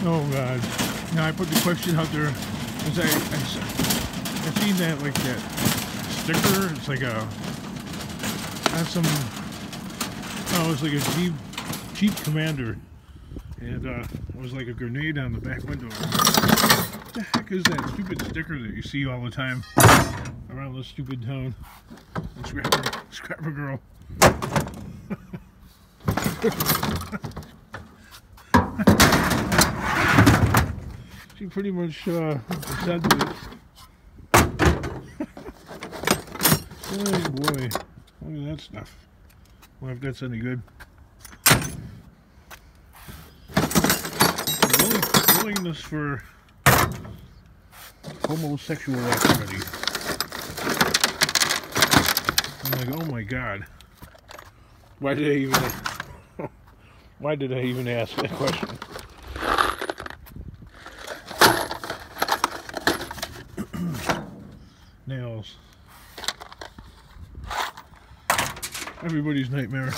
Oh God. Now I put the question out there because I've seen that, like, that sticker. It's like a, has some, oh, it's like a Jeep Commander. And it was like a grenade on the back window. What the heck is that stupid sticker that you see all the time around this stupid town? Scrapper Girl. She pretty much said that. Oh boy, look at that stuff. Wonder if that's any good. Willingness for homosexual activity. I'm like, oh my God. Why did I even ask that question? Nails. Everybody's nightmare.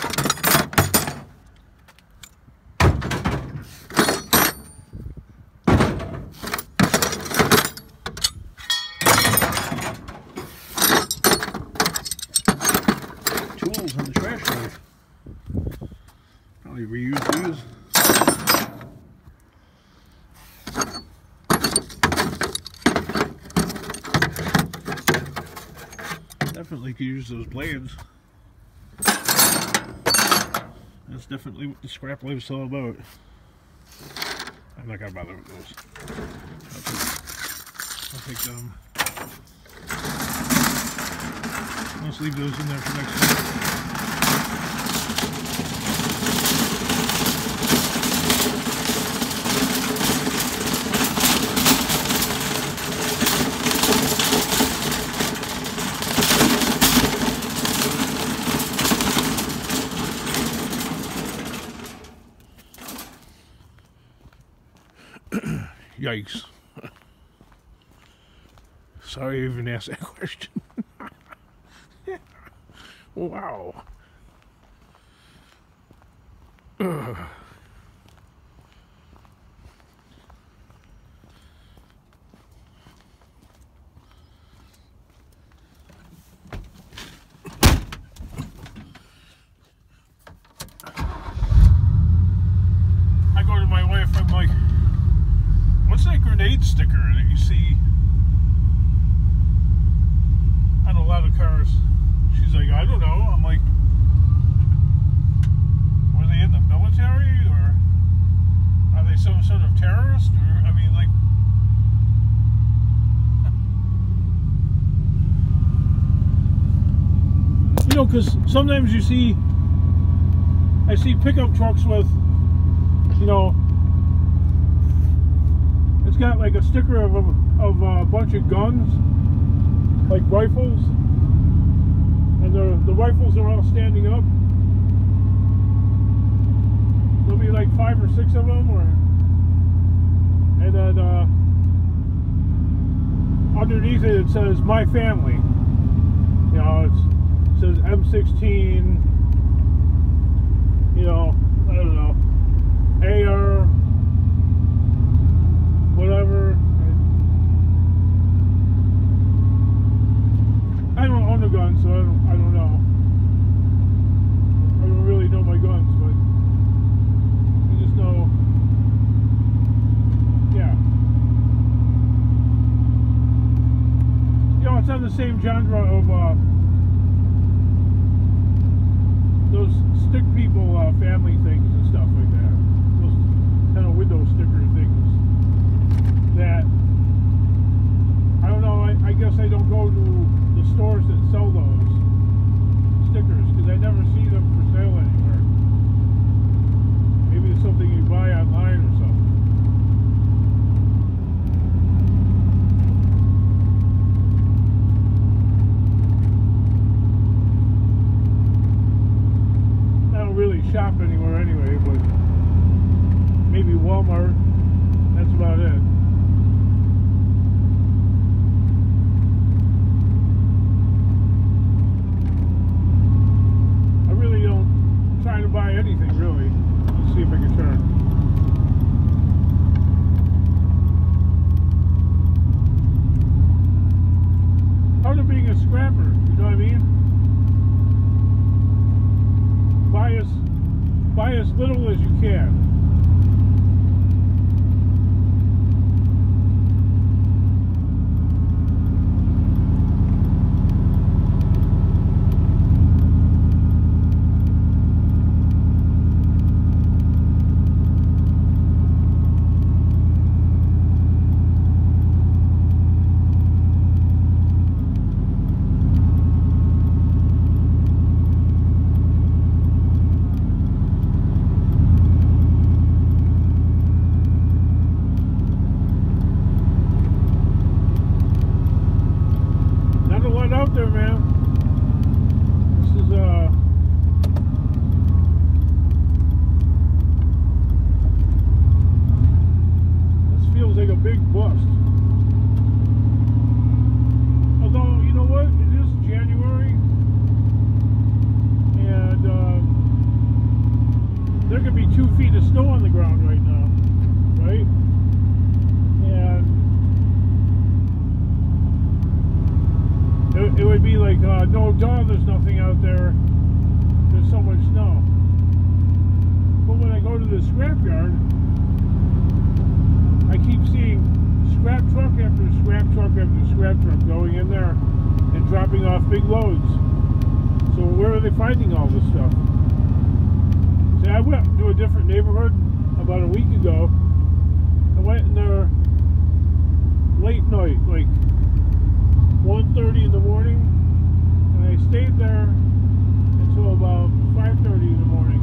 Tools in the trash life. Probably reuse these. Definitely could use those blades. That's definitely what the Scraplife is all about. I'm not gonna bother with those. I'll take them. Let's leave those in there for next time. Yikes. Sorry I even asked that question. Wow. Ugh. I go to my wife, I'm like, what's that grenade sticker that you see on a lot of cars? She's like, I don't know. I'm like, were they in the military, or are they some sort of terrorist? Or, I mean, like, you know, because sometimes you see, I see pickup trucks with, you know, it's got like a sticker of a bunch of guns, like rifles, and the rifles are all standing up. There'll be like 5 or 6 of them, and then underneath it says "My Family." You know, it says M16. You know, I don't know, AR, whatever. I don't own a gun, so I don't know. I don't really know my guns, but I just know, yeah. You know, it's on the same genre of those stick people family things and stuff like that. Those kind of window sticker things that, I don't know, I guess I don't go to the stores that sell those stickers because I never see them for sale anywhere. Maybe it's something you buy online or something. I don't really shop anywhere anyway, but maybe Walmart. That's about it. Trying to buy anything really. Let's see if I can turn. scrapper, you know what I mean? Buy as little as you can. Out there, man. This is this feels like a big bust. Although, you know what? It is January, and there could be 2 feet of snow on the ground right now, right? And it would be like, no, duh, there's nothing out there. There's so much snow. But when I go to the scrapyard, I keep seeing scrap truck after scrap truck after scrap truck going in there and dropping off big loads. So where are they finding all this stuff? See, I went to a different neighborhood about a week ago. I went in there late night, like 1:30 in the morning, and I stayed there until about 5:30 in the morning,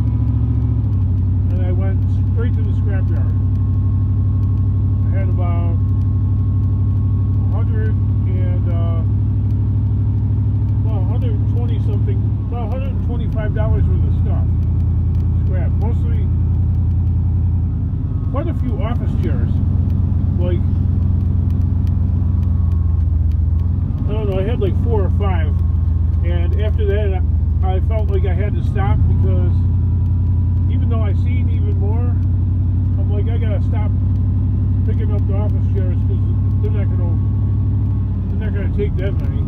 and I went straight to the scrapyard. I had about 120 something, about $125 worth of stuff, scrap, mostly quite a few office chairs, like, I don't know, I had like 4 or 5, and after that I felt like I had to stop, because even though I seen even more, I'm like, I gotta stop picking up the office chairs, because they're not gonna take that many.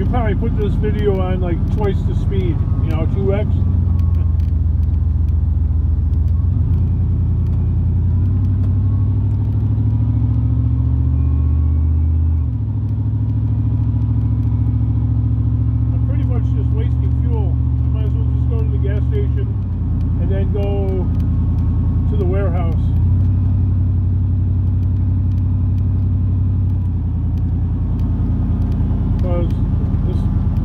Probably put this video on like twice the speed, you know, 2x. I'm pretty much just wasting fuel. I might as well just go to the gas station and then go to the warehouse. Because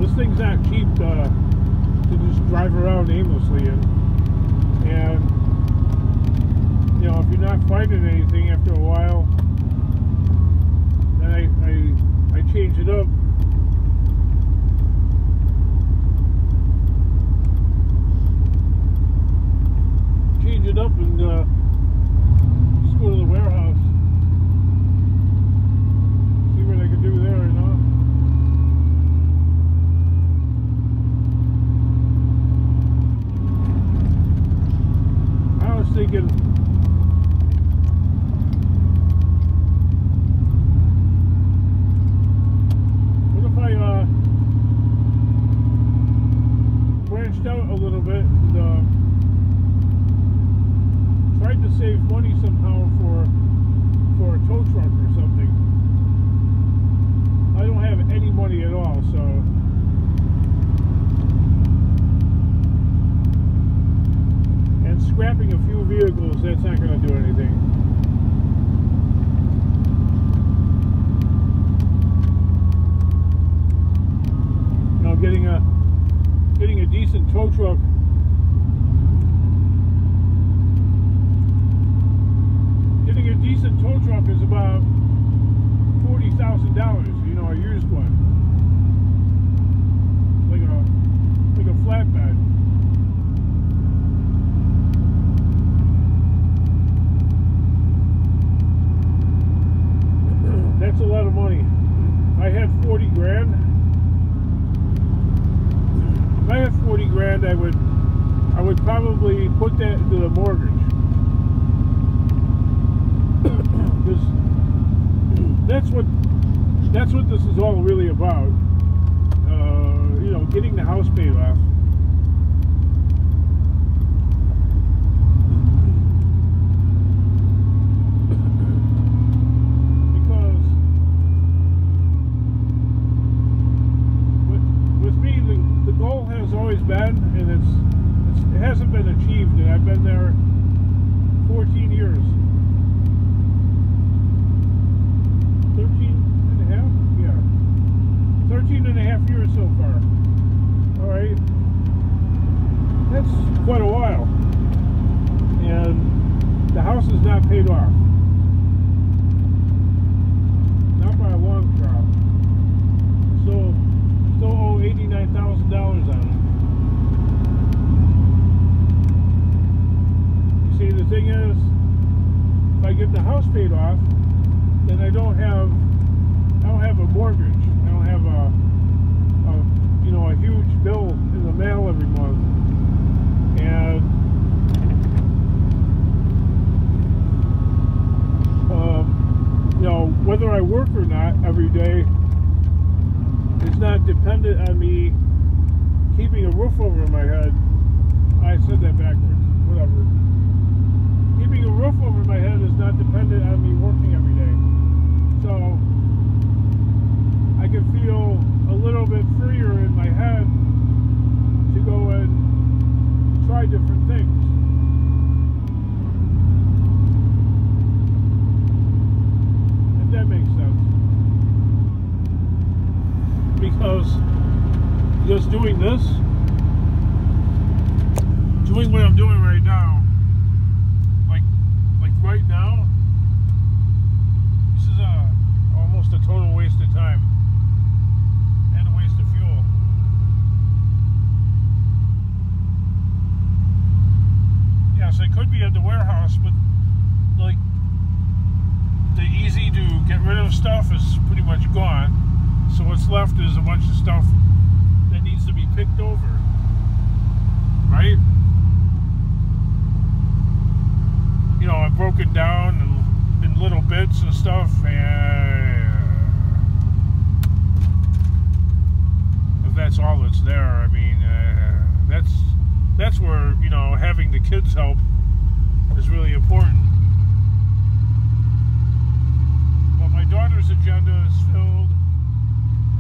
this thing's not cheap to just drive around aimlessly in, and you know, if you're not finding anything after a while, then I change it up. And just go to the warehouse, see what I can do there, you know. Thinking decent tow truck. Getting a decent tow truck is about $40,000, you know, a used one. Like a flatbed. That's a lot of money. If I had 40 grand, I would probably put that into the mortgage. Because that's what this is all really about. You know, getting the house paid off. Because with me, the goal has always been, and it hasn't been achieved, and I've been there 14 years. 13 and a half years so far. Alright. That's quite a while. And the house is not paid off. Not by a long shot. Still owe $89,000 on it. You see, the thing is, if I get the house paid off, then I don't have a mortgage. I don't have a huge bill in the mail every month. And you know, whether I work or not every day is not dependent on me keeping a roof over my head. I said that backwards. Whatever. Keeping a roof over my head is not dependent on me working every day. So I can feel a little bit freer in my head to go and try different things. If that makes sense. Because just doing this, doing what I'm doing right now, like right now, this is almost a total waste of time. Yes, I could be at the warehouse, but like the easy to get rid of stuff is pretty much gone. So what's left is a bunch of stuff that needs to be picked over, right? You know, I've broken down in little bits and stuff, and if that's all that's there, I mean, that's where, you know, having the kids help is really important. But my daughter's agenda is filled,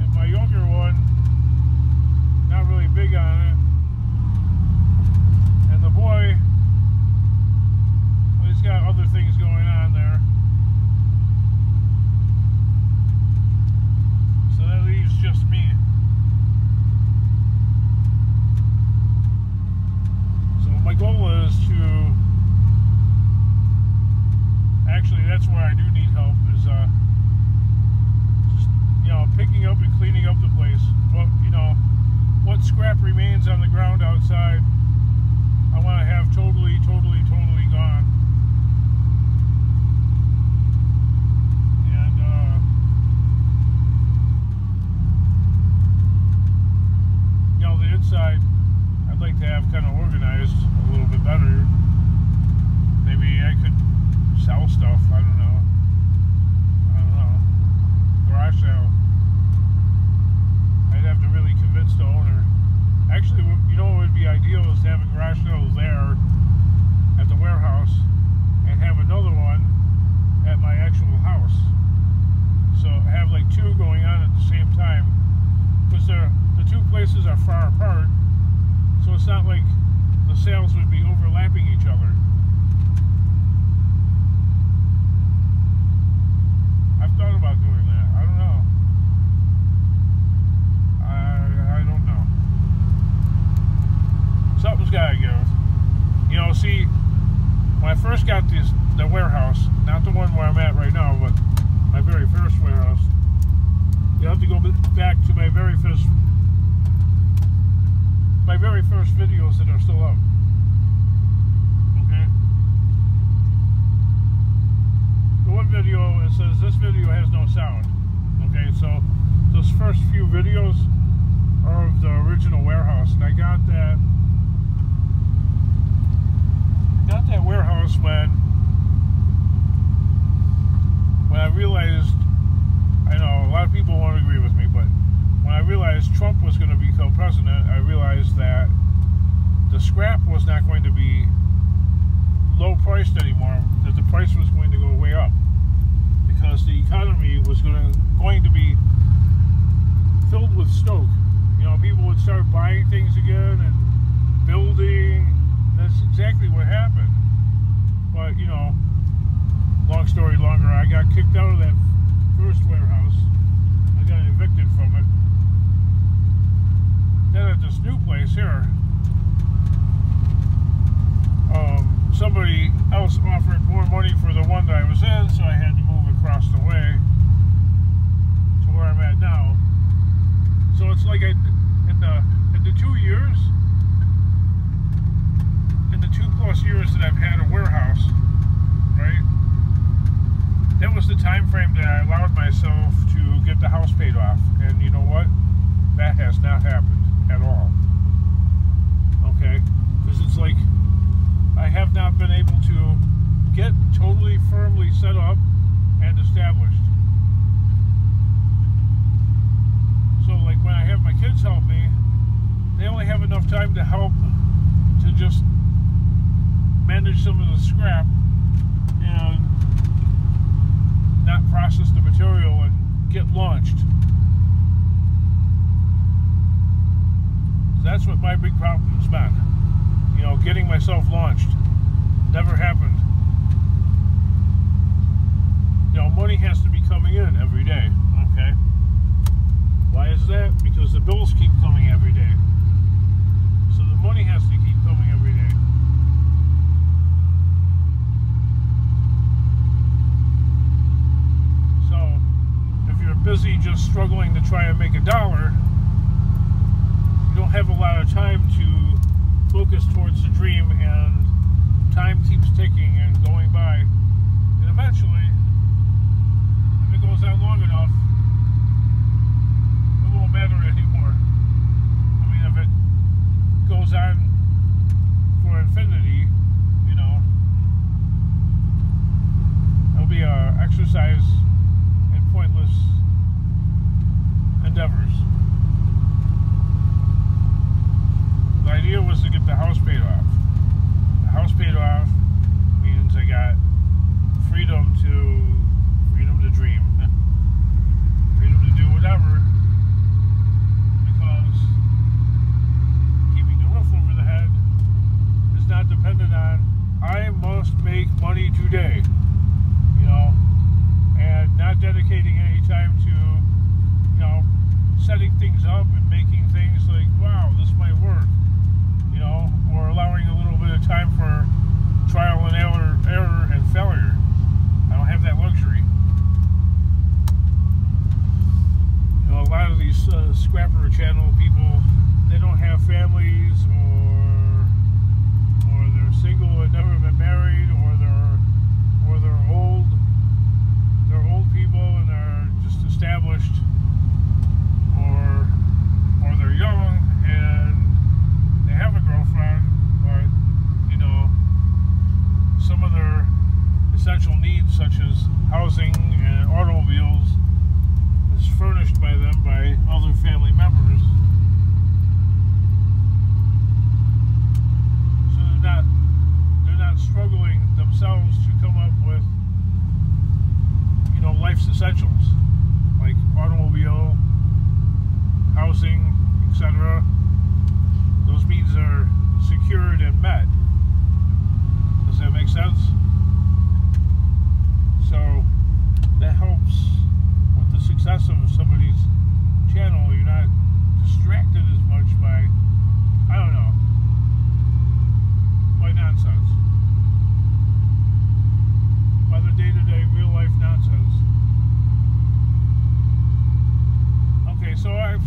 and my younger one, not really big on it. And the boy, well, he's got other things going on there. So that leaves just me. My goal is to, actually that's where I do need help, is just, you know, picking up and cleaning up the place. Well, you know, what scrap remains on the ground outside, I want to have totally gone. And you know, the inside I'd like to have kind of organized a little bit better. Maybe I could sell stuff. I don't know. Garage sale. I'd have to really convince the owner. Actually, you know what would be ideal is to have a garage sale there at the warehouse and have another one at my actual house. So have like two going on at the same time, because the two places are far apart. So it's not like the sales would be overlapping each other. I've thought about doing that. I don't know. I don't know. first got the warehouse, not the one where I'm at right now, but my very first warehouse. You have to go back to my very first videos that are still up. Okay. The one video, it says this video has no sound. Okay, so those first few videos are of the original warehouse, and I got that warehouse when I realized, I know a lot of people won't agree with me, but when I realized Trump was going to become president, I realized that the scrap was not going to be low priced anymore, that the price was going to go way up, because the economy was going to be filled with stoke. You know, people would start buying things again and building. That's exactly what happened. But, you know, long story longer, I got kicked out of that first warehouse. I got evicted from it. Then at this new place here, somebody else offered more money for the one that I was in, so I had to move across the way to where I'm at now. So it's like in the 2 years, in the 2+ years that I've had a warehouse, right? That was the time frame that I allowed myself to get the house paid off, and you know what? That has not happened at all. Okay, because it's like I have not been able to get totally firmly set up and established. So like when I have my kids help me, they only have enough time to help to just manage some of the scrap and not process the material and get launched. So that's what my big problem's been. You know, getting myself launched. Never happened. You know, money has to be coming in every day, okay? Why is that? Because the bills keep coming every day. So the money has to keep coming every day. So, if you're busy just struggling to try and make a dollar, you don't have a lot of time to focus towards the dream, and time keeps ticking and going by. And eventually, if it goes on long enough, it won't matter anymore. I mean, if it goes on for infinity, you know, it'll be an exercise in pointless endeavors. The idea was to get the house paid off. The house paid off means I got freedom to dream, freedom to do whatever, because keeping the roof over the head is not dependent on I must make money today, you know, and not dedicating any time to, you know, setting things up and making things like, wow, this might work. You know, or allowing a little bit of time for trial and error and failure. I don't have that luxury. You know, a lot of these scrapper channel people, they don't have families, or they're single and never been married, or they're old. They're old people and they're just established, or they're young and they have a girlfriend, but, you know, some of their essential needs, such as housing and automobiles, is furnished by them by other family members. So they're not struggling themselves to come up with, you know, life's essentials, like automobile, housing, etc. Those needs are secured and met. Does that make sense? So that helps with the success of somebody's channel. You're not distracted as much by, I don't know, by nonsense. so I've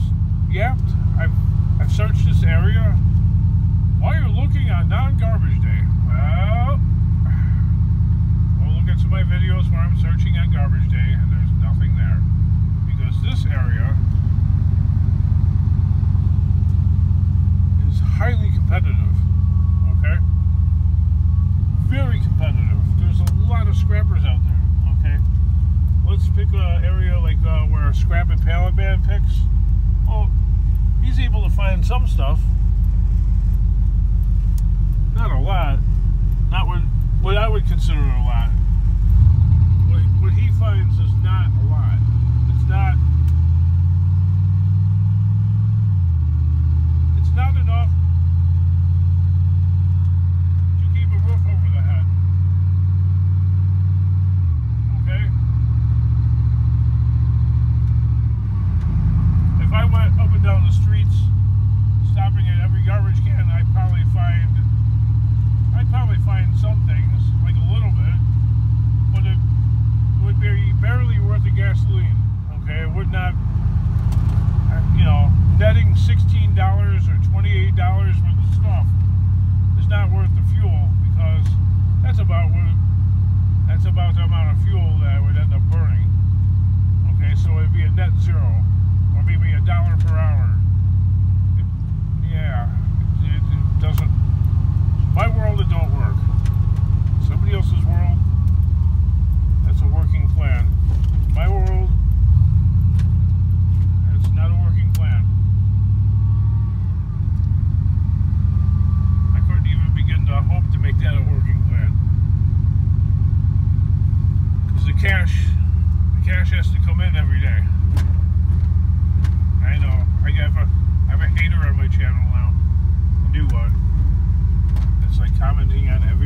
yapped. I've searched this area. While you're looking on non-garbage day, well, look at some of my videos where I'm searching on garbage day, and there's nothing there, because this area is highly competitive. Okay, very competitive. There's a lot of scrappers out there. Okay, let's pick an area like where Scrap and Pallet Man picks. Well, he's able to find some stuff. Not a lot. Not what I would consider a lot. What he finds is not a lot. It's not enough to keep a roof over the head. Okay? If I went up and down the streets, stopping at every garbage can, I'd probably find some things, like a little bit, but it would be barely worth the gasoline. Okay, it would not, you know, netting $16 or $28 worth of stuff is not worth the fuel, because that's about the amount of fuel that I would end up burning. Okay, so it'd be a net zero, or maybe $1 per hour. It doesn't. My world, it don't work. Somebody else's world, that's a working plan. My world, it's not a working plan. I couldn't even begin to hope to make that a working plan. Because the cash has to come in every day. I know. I have a hater on my channel now. A new one. It's like commenting on every